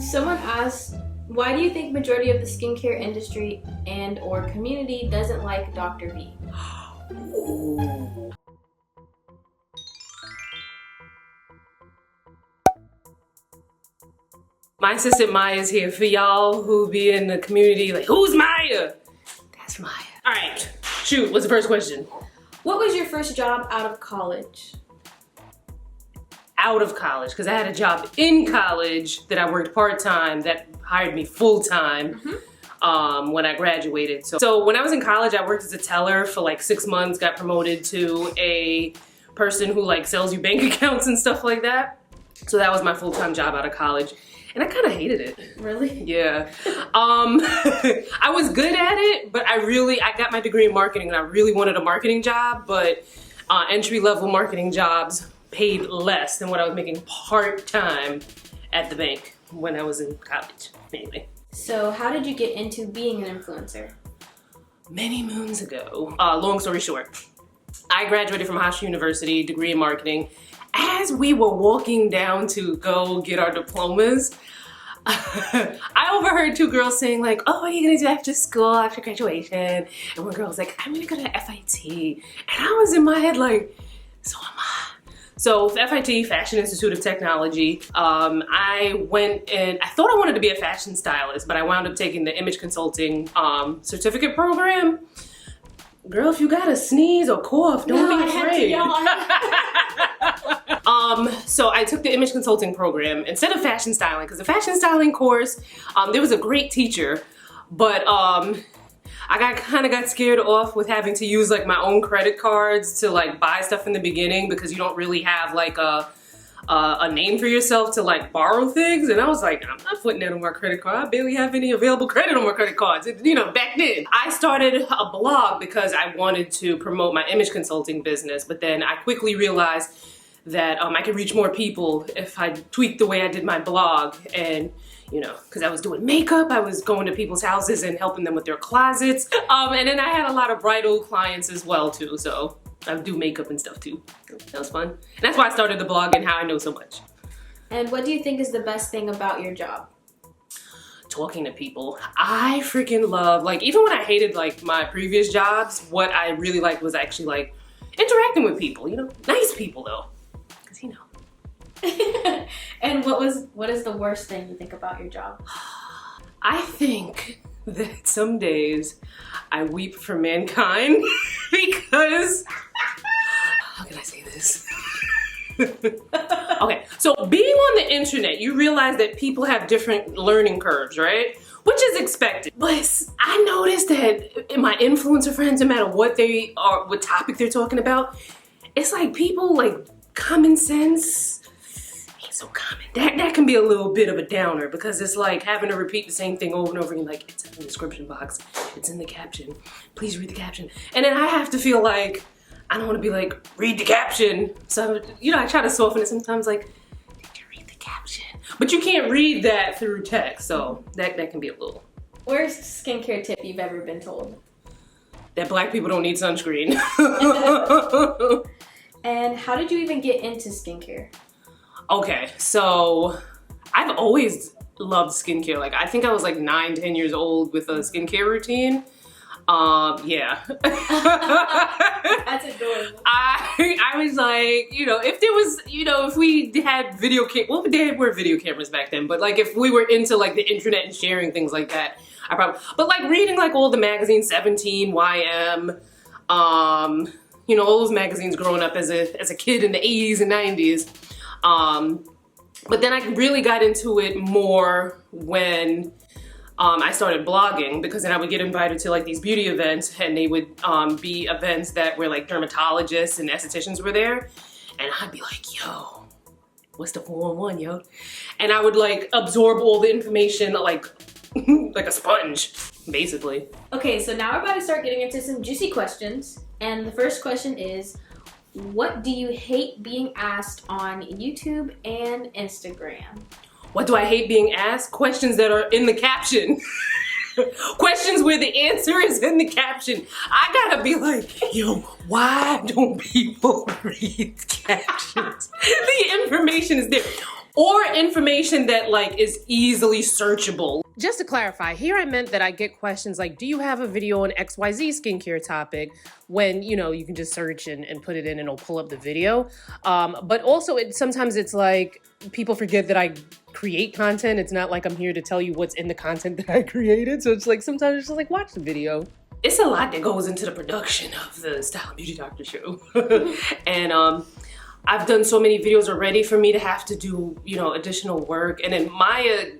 Someone asked, why do you think majority of the skincare industry and or community doesn't like Dr. V? Ooh. My assistant Maya is here for y'all who be in the community like, who's Maya? That's Maya. All right, shoot, what's the first question? What was your first job out of college? Out of college, because I had a job in college that I worked part-time that hired me full-time when I graduated. So when I was in college, I worked as a teller for like 6 months, got promoted to a person who like sells you bank accounts and stuff like that. So that was my full-time job out of college. And I kind of hated it. Really? Yeah. I was good at it, but I got my degree in marketing and I really wanted a marketing job, but entry-level marketing jobs paid less than what I was making part-time at the bank when I was in college, mainly. So how did you get into being an influencer? Many moons ago. Long story short, I graduated from Hofstra University, degree in marketing. As we were walking down to go get our diplomas, I overheard 2 girls saying like, oh, what are you gonna do after school, after graduation? And one girl was like, I'm gonna go to FIT. And I was in my head like, so am I. So FIT, Fashion Institute of Technology, I went and I thought I wanted to be a fashion stylist, but I wound up taking the image consulting certificate program. Girl, if you gotta sneeze or cough, don't be afraid. So I took the image consulting program instead of fashion styling, because the fashion styling course, there was a great teacher, but I kind of got scared off with having to use like my own credit cards to like buy stuff in the beginning, because you don't really have like a name for yourself to like borrow things. And I was like, I'm not putting that on my credit card. I barely have any available credit on my credit cards. You know, back then. I started a blog because I wanted to promote my image consulting business, but then I quickly realized that I could reach more people if I tweaked the way I did my blog. And you know, because I was doing makeup, I was going to people's houses and helping them with their closets. And then I had a lot of bridal clients as well too, so I do makeup and stuff too. That was fun. And that's why I started the blog and how I know so much. And what do you think is the best thing about your job? Talking to people. I freaking love, like, even when I hated like my previous jobs, what I really liked was actually like interacting with people, you know? Nice people though, because you know. And what is the worst thing you think about your job? I think that some days I weep for mankind because, how can I say this? Okay, so being on the internet, you realize that people have different learning curves, right? Which is expected. But I noticed that my influencer friends, no matter what they are, what topic they're talking about, it's like people like common sense ain't so common. That can be a little bit of a downer, because it's like having to repeat the same thing over and over again, like it's in the description box, it's in the caption, please read the caption. And then I have to feel like, I don't want to be like, read the caption. So, you know, I try to soften it sometimes, like, did you read the caption? But you can't read that through text, so that can be a little. Worst skincare tip you've ever been told? That black people don't need sunscreen. And how did you even get into skincare? Okay, so I've always loved skincare. Like, I think I was like 9, 10 years old with a skincare routine. Yeah. That's adorable. I was like, you know, if there was, you know, if we had video well, there were video cameras back then, but like if we were into like the internet and sharing things like that, I probably, but like reading like all the magazines, 17, YM, you know, all those magazines growing up as a kid in the 80s and 90s. But then I really got into it more when I started blogging, because then I would get invited to like these beauty events, and they would be events that were like dermatologists and estheticians were there, and I'd be like, yo, what's the 411, yo? And I would like absorb all the information like like a sponge, basically. Okay, so now we're about to start getting into some juicy questions, and the first question is, what do you hate being asked on YouTube and Instagram? What do I hate being asked? Questions that are in the caption. Questions where the answer is in the caption. I gotta be like, yo, why don't people read captions? The information is there. Or information that like is easily searchable. Just to clarify, here I meant that I get questions like, do you have a video on XYZ skincare topic? When, you know, you can just search and put it in and it'll pull up the video. But also sometimes it's like, people forget that I create content. It's not like I'm here to tell you what's in the content that I created. So it's like, sometimes it's just like, watch the video. It's a lot that goes into the production of the Style and Beauty Doctor show. And I've done so many videos already for me to have to do, you know, additional work. And then Maya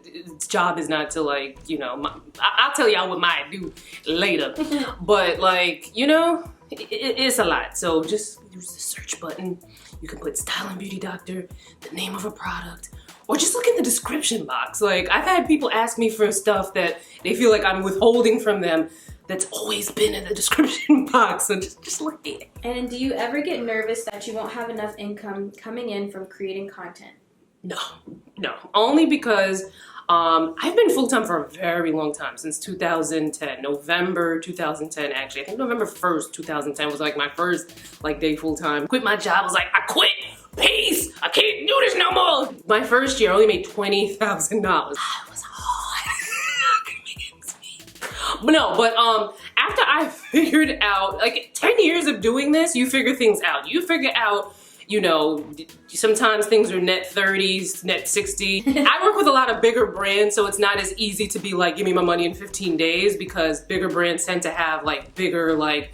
job is not to like, you know, I'll tell y'all what Maya do later. But like, you know, it's a lot. So just use the search button. You can put Style and Beauty Doctor, the name of a product, or just look in the description box. Like, I've had people ask me for stuff that they feel like I'm withholding from them that's always been in the description box, so just look at it. And do you ever get nervous that you won't have enough income coming in from creating content? No, only because I've been full-time for a very long time, since 2010, November 2010 actually. I think November 1st, 2010 was like my first like day full-time. Quit my job, I was like, I quit, peace, I can't do this no more. My first year I only made $20,000. It was hard. But no, but after I figured out, like 10 years of doing this, you figure things out. You figure out, you know, sometimes things are net 30s, net 60. I work with a lot of bigger brands, so it's not as easy to be like, give me my money in 15 days, because bigger brands tend to have like bigger, like,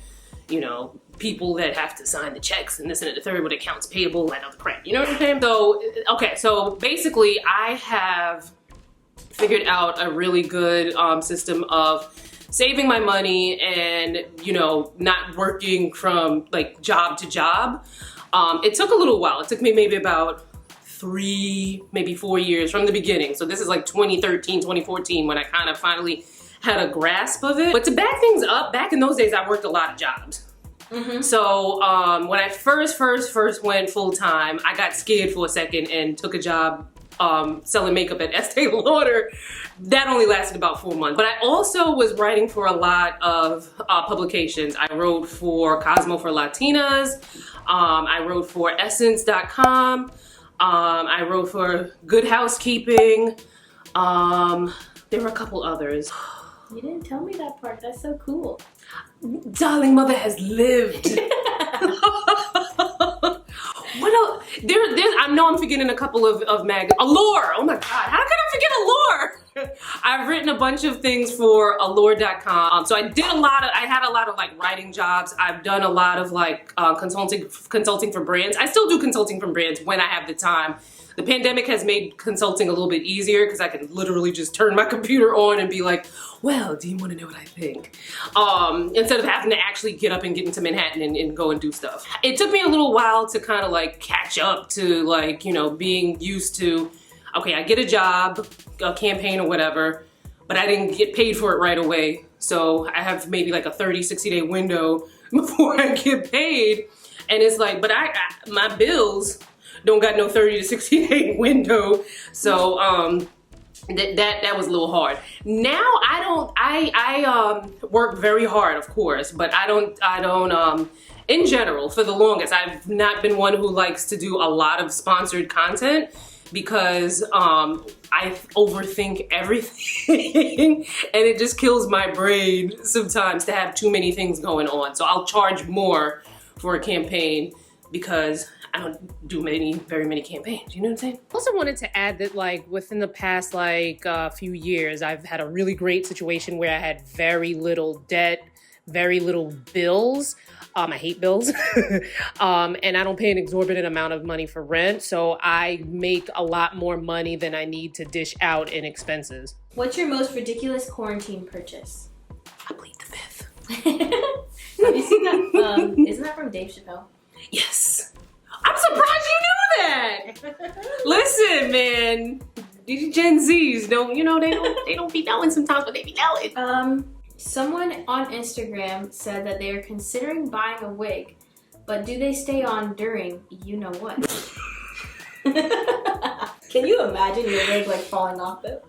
you know, people that have to sign the checks and this and the third with accounts payable and other crap. You know what I'm saying? So, okay, so basically I have figured out a really good system of saving my money and, you know, not working from like job to job. It took a little while. It took me maybe about 3, maybe 4 years from the beginning. So this is like 2013, 2014 when I kind of finally had a grasp of it. But to back things up, back in those days, I worked a lot of jobs. So when I first went full-time, I got scared for a second and took a job selling makeup at Estee Lauder. That only lasted about 4 months. But I also was writing for a lot of publications. I wrote for Cosmo for Latinas. I wrote for Essence.com. I wrote for Good Housekeeping. There were a couple others. You didn't tell me that part. That's so cool. Darling, mother has lived. What else? I know I'm forgetting a couple of mag. Allure. Oh my God. How could I forget Allure? I've written a bunch of things for Allure.com. So I had a lot of like writing jobs. I've done a lot of like consulting for brands. I still do consulting for brands when I have the time. The pandemic has made consulting a little bit easier because I can literally just turn my computer on and be like, well, do you want to know what I think? Instead of having to actually get up and get into Manhattan and go and do stuff. It took me a little while to kind of like catch up to like, you know, being used to, okay, I get a job, a campaign or whatever, but I didn't get paid for it right away. So I have maybe like a 30, 60-day window before I get paid. And it's like, but my bills don't got no 30 to 60-day window. So that was a little hard. Now I work very hard, of course, but I don't in general, for the longest, I've not been one who likes to do a lot of sponsored content because I overthink everything and it just kills my brain sometimes to have too many things going on. So I'll charge more for a campaign because I don't do very many campaigns, you know what I'm saying? Also wanted to add that like within the past like few years, I've had a really great situation where I had very little debt, very little bills. I hate bills. And I don't pay an exorbitant amount of money for rent, so I make a lot more money than I need to dish out in expenses. What's your most ridiculous quarantine purchase? I plead the fifth. Have you seen that? Isn't that from Dave Chappelle? Yes. I'm surprised you knew that. Listen, man, these Gen Zs don't, you know, they don't be knowing sometimes, but they be knowing. Someone on Instagram said that they are considering buying a wig, but do they stay on during you know what? Can you imagine your wig like falling off though?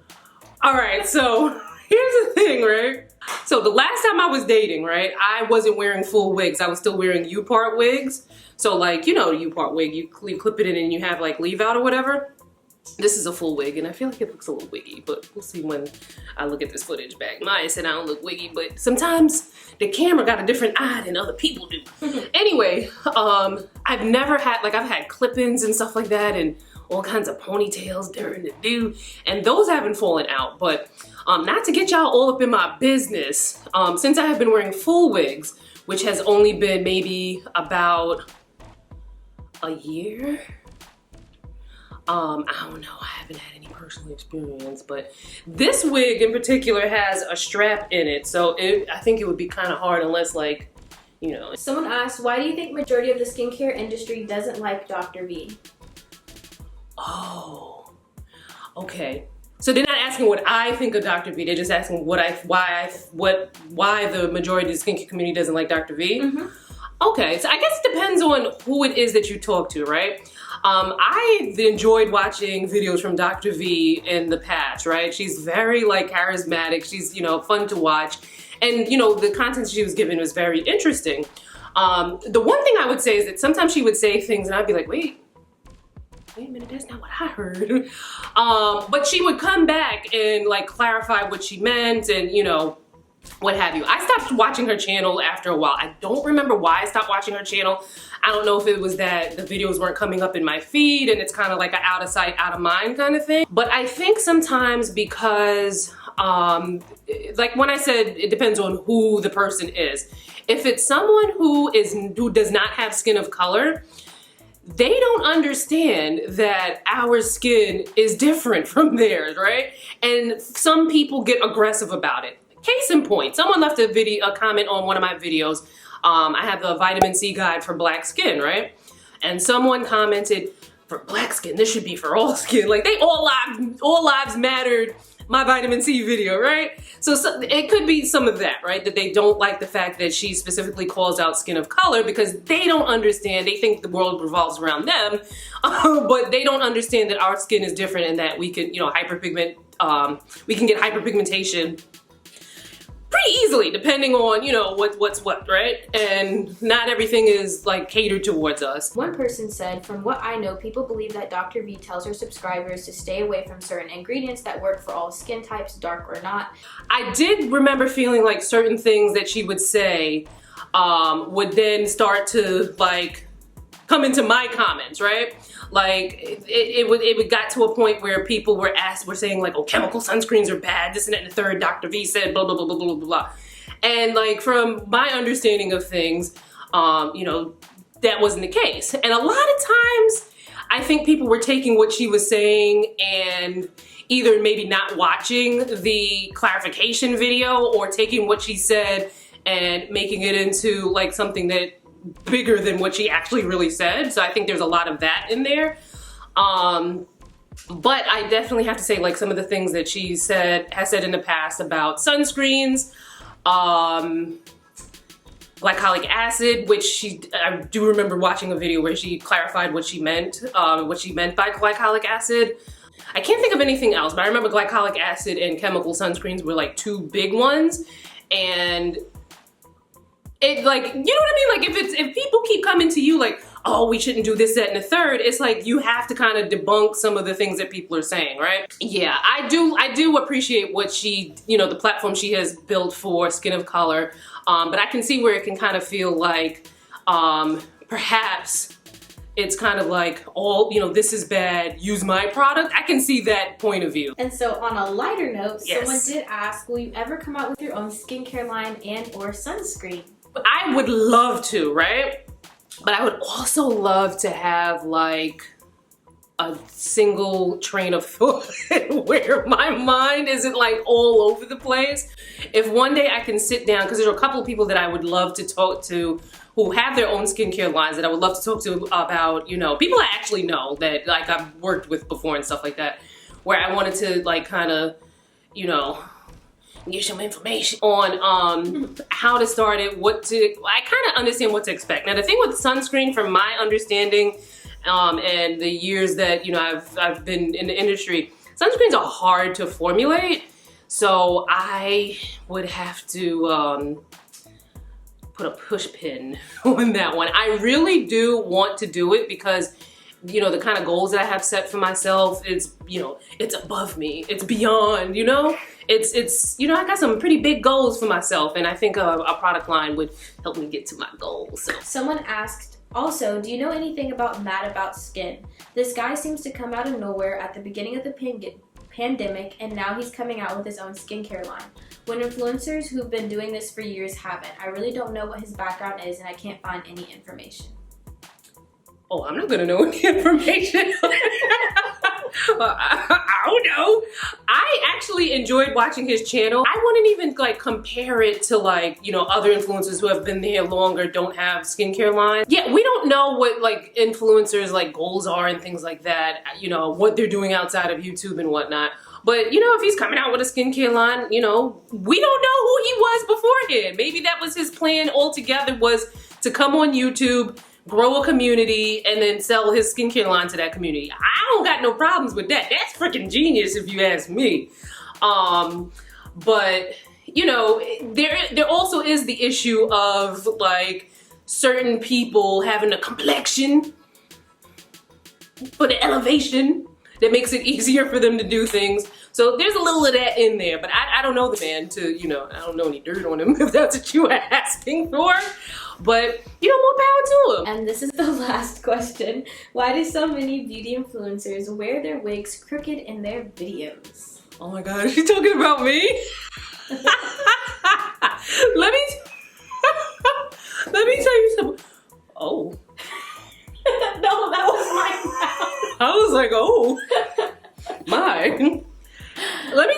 All right, so here's the thing, right? So the last time I was dating, right, I wasn't wearing full wigs. I was still wearing U-part wigs. So like, you know, U-part wig, you clip it in and you have like leave out or whatever. This is a full wig, and I feel like it looks a little wiggy, but we'll see when I look at this footage back. Maya said I don't look wiggy, but sometimes the camera got a different eye than other people do. Anyway, I've never had, like, I've had clip-ins and stuff like that, and all kinds of ponytails during the do, and those haven't fallen out. But not to get y'all all up in my business, since I have been wearing full wigs, which has only been maybe about a year. I don't know, I haven't had any personal experience, but this wig in particular has a strap in it, so I think it would be kind of hard unless, like, you know. Someone asked, why do you think majority of the skincare industry doesn't like Dr. V? Oh, okay. So they're not asking what I think of Dr. V, they're just asking why the majority of the skincare community doesn't like Dr. V? Mm-hmm. Okay, so I guess it depends on who it is that you talk to, right? I enjoyed watching videos from Dr. V in the past, right? She's very, like, charismatic. She's, you know, fun to watch. And, you know, the content she was given was very interesting. The one thing I would say is that sometimes she would say things and I'd be like, wait a minute, that's not what I heard. But she would come back and, like, clarify what she meant and, you know, what have you. I stopped watching her channel after a while. I don't remember why I stopped watching her channel. I don't know if it was that the videos weren't coming up in my feed and it's kind of like an out of sight, out of mind kind of thing. But I think sometimes because, like when I said, it depends on who the person is. If it's someone who does not have skin of color, they don't understand that our skin is different from theirs, right? And some people get aggressive about it. Case in point, someone left a comment on one of my videos. I have the vitamin C guide for black skin, right? And someone commented, for black skin, this should be for all skin. Like, they all lives mattered, my vitamin C video, right? So it could be some of that, right? That they don't like the fact that she specifically calls out skin of color because they don't understand. They think the world revolves around them, but they don't understand that our skin is different and that we can, you know, we can get hyperpigmentation pretty easily depending on, you know, what's what, right? And not everything is, like, catered towards us. One person said, from what I know, people believe that Dr. V tells her subscribers to stay away from certain ingredients that work for all skin types, dark or not. I did remember feeling like certain things that she would say would then start to, like, come into my comments, right? Like, it got to a point where people were saying, like, oh, chemical sunscreens are bad, this and that and the third, Dr. V said, blah, blah, blah, blah, blah, blah. And, like, from my understanding of things, you know, that wasn't the case. And a lot of times, I think people were taking what she was saying and either maybe not watching the clarification video or taking what she said and making it into, like, something that bigger than what she actually really said. So I think there's a lot of that in there. But I definitely have to say, like, some of the things that she has said in the past about sunscreens, glycolic acid, which I do remember watching a video where she clarified what she meant by glycolic acid. I can't think of anything else, but I remember glycolic acid and chemical sunscreens were, like, two big ones. And it, like, you know what I mean? Like, if people keep coming to you like, oh, we shouldn't do this, that, and the third, it's like you have to kind of debunk some of the things that people are saying, right? Yeah, I do appreciate what she, you know, the platform she has built for skin of color, but I can see where it can kind of feel like perhaps it's kind of like, all, you know, this is bad, use my product. I can see that point of view. And so on a lighter note, yes, someone did ask, will you ever come out with your own skincare line and or sunscreen? I would love to, right? But I would also love to have, like, a single train of thought where my mind isn't, like, all over the place. If one day I can sit down, because there's a couple of people that I would love to talk to who have their own skincare lines that I would love to talk to about, you know, people I actually know that, like, I've worked with before and stuff like that, where I wanted to, like, kind of, you know, get some information on how to start it, I kind of understand what to expect. Now, the thing with sunscreen, from my understanding and the years that, you know, I've been in the industry, sunscreens are hard to formulate, so I would have to put a push pin on that one. I really do want to do it because you know, the kind of goals that I have set for myself, it's, you know, it's above me, it's beyond, you know? It's, you know, I got some pretty big goals for myself, and I think a product line would help me get to my goals. So. Someone asked, also, do you know anything about Mad About Skin? This guy seems to come out of nowhere at the beginning of the pandemic, and now he's coming out with his own skincare line, when influencers who've been doing this for years haven't. I really don't know what his background is, and I can't find any information. Oh, I'm not gonna know any information. I don't know. I actually enjoyed watching his channel. I wouldn't even like compare it to like, you know, other influencers who have been there longer, don't have skincare lines. Yeah, we don't know what like influencers like goals are and things like that, you know, what they're doing outside of YouTube and whatnot. But, you know, if he's coming out with a skincare line, you know, we don't know who he was beforehand. Maybe that was his plan altogether, was to come on YouTube, grow a community, and then sell his skincare line to that community. I don't got no problems with that. That's freaking genius if you ask me. But, you know, there also is the issue of like certain people having a complexion for the elevation that makes it easier for them to do things. So there's a little of that in there, but I don't know the man to, you know, I don't know any dirt on him if that's what you were asking for. But, you know, more power to him. And this is the last question. Why do so many beauty influencers wear their wigs crooked in their videos? Oh my God, is she talking about me? Let me tell you something. Oh. No, that was my mouth. I was like, oh, my. Let me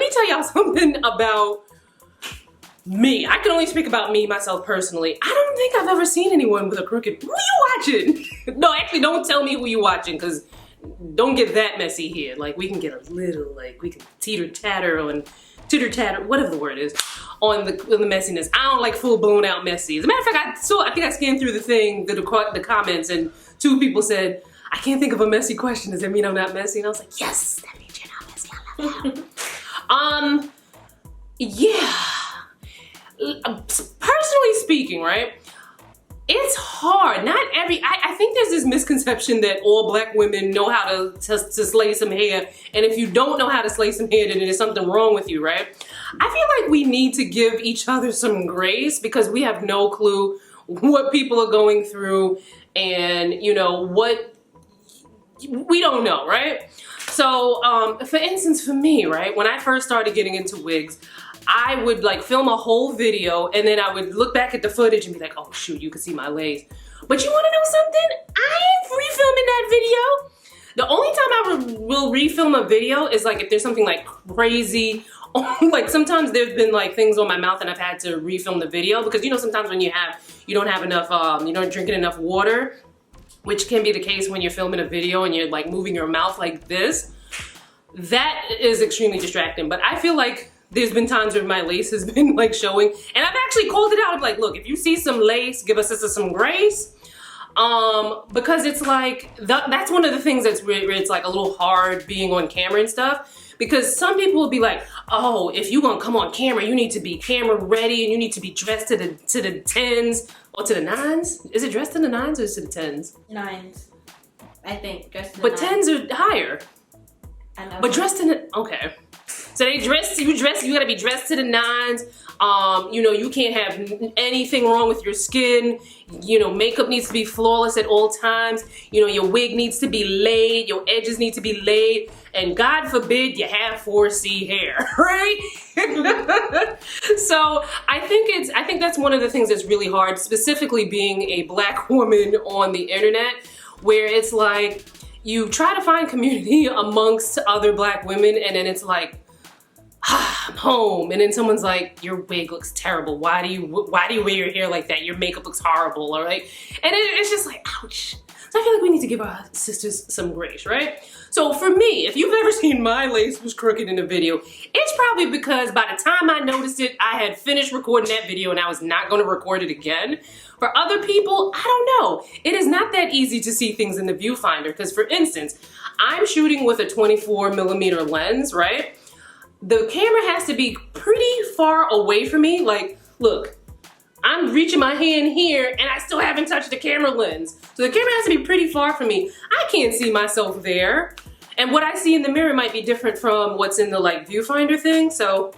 tell y'all something about me. I can only speak about me, myself personally. I don't think I've ever seen anyone with a crooked. Who you watching? No, actually, don't tell me who you watching, because don't get that messy here. Like, we can get a little, like, we can teeter-tatter, whatever the word is, on the messiness. I don't like full blown out messy. As a matter of fact, I think I scanned through the comments, and 2 people said, I can't think of a messy question. Does that mean I'm not messy? And I was like, yes, that means you're not messy. I love that. Yeah. Personally speaking, right? It's hard. I think there's this misconception that all black women know how to slay some hair, and if you don't know how to slay some hair, then there's something wrong with you, right? I feel like we need to give each other some grace, because we have no clue what people are going through, and you know what, we don't know, right? So for instance, for me, right, when I first started getting into wigs, I would like film a whole video, and then I would look back at the footage and be like, oh shoot, you can see my legs. But you wanna know something? I ain't refilming that video. The only time I will refilm a video is like if there's something like crazy, like sometimes there's been like things on my mouth and I've had to refilm the video, because you know sometimes when you don't have enough, you're not drinking enough water, which can be the case when you're filming a video and you're like moving your mouth like this. That is extremely distracting. But I feel like there's been times where my lace has been like showing, and I've actually called it out. I'm like, look, if you see some lace, give us some grace. Because it's like, that's one of the things that's where it's like a little hard being on camera and stuff. Because some people will be like, oh, if you gonna come on camera, you need to be camera ready, and you need to be dressed to the 10s or to the 9s. Is it dressed to the 9s or is it to the 10s? 9s, I think. Dressed to the but 9s. 10s are higher. I know. But dressed in the, okay. So you gotta be dressed to the 9s. You know, you can't have anything wrong with your skin. You know, makeup needs to be flawless at all times. You know, your wig needs to be laid, your edges need to be laid, and God forbid you have 4C hair, right? So I think that's one of the things that's really hard, specifically being a black woman on the internet, where it's like, you try to find community amongst other black women, and then it's like, I'm home, and then someone's like, your wig looks terrible. Why do you wear your hair like that? Your makeup looks horrible, all right? And it's just like, ouch. So I feel like we need to give our sisters some grace, right? So for me, if you've ever seen my lace was crooked in a video, it's probably because by the time I noticed it, I had finished recording that video and I was not gonna record it again. For other people, I don't know. It is not that easy to see things in the viewfinder, because for instance, I'm shooting with a 24mm lens, right? The camera has to be pretty far away from me. Like, look, I'm reaching my hand here and I still haven't touched the camera lens. So the camera has to be pretty far from me. I can't see myself there. And what I see in the mirror might be different from what's in the like viewfinder thing. So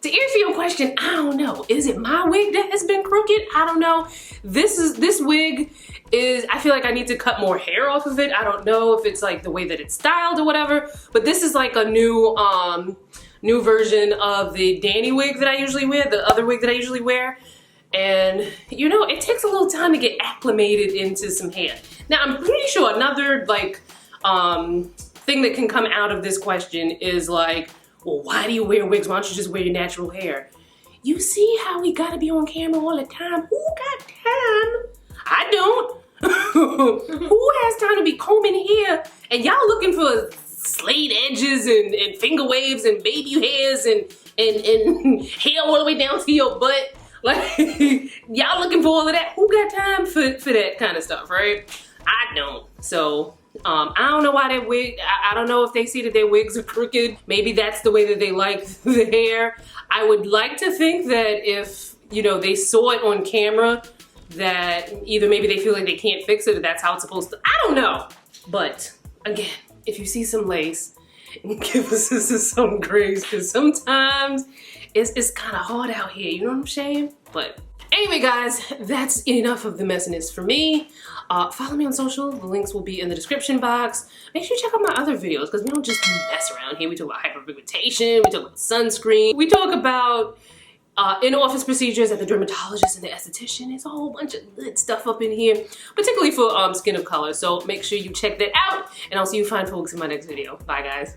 to answer your question, I don't know. Is it my wig that has been crooked? I don't know. This wig is, I feel like I need to cut more hair off of it. I don't know if it's like the way that it's styled or whatever, but this is like a new version of the Danny wig that I usually wear, the other wig that I usually wear. And you know, it takes a little time to get acclimated into some hair. Now I'm pretty sure another like thing that can come out of this question is like, well, why do you wear wigs? Why don't you just wear your natural hair? You see how we gotta be on camera all the time? Who got time? I don't. Who has time to be combing hair? And y'all looking for slayed edges and finger waves and baby hairs and hair all the way down to your butt. Like, y'all looking for all of that? Who got time for that kind of stuff, right? I don't. So, I don't know why that wig, I don't know if they see that their wigs are crooked. Maybe that's the way that they like the hair. I would like to think that if, you know, they saw it on camera, that either maybe they feel like they can't fix it or that's how it's supposed to, I don't know. But again, if you see some lace, give us some grace, because sometimes it's kind of hard out here, you know what I'm saying? But anyway, guys, that's enough of the messiness for me. Follow me on social. The links will be in the description box. Make sure you check out my other videos because we don't just mess around here. We talk about hyperpigmentation, we talk about sunscreen, we talk about in-office procedures at the dermatologist and the esthetician. There's a whole bunch of lit stuff up in here, particularly for skin of color. So make sure you check that out, and I'll see you fine folks in my next video. Bye, guys.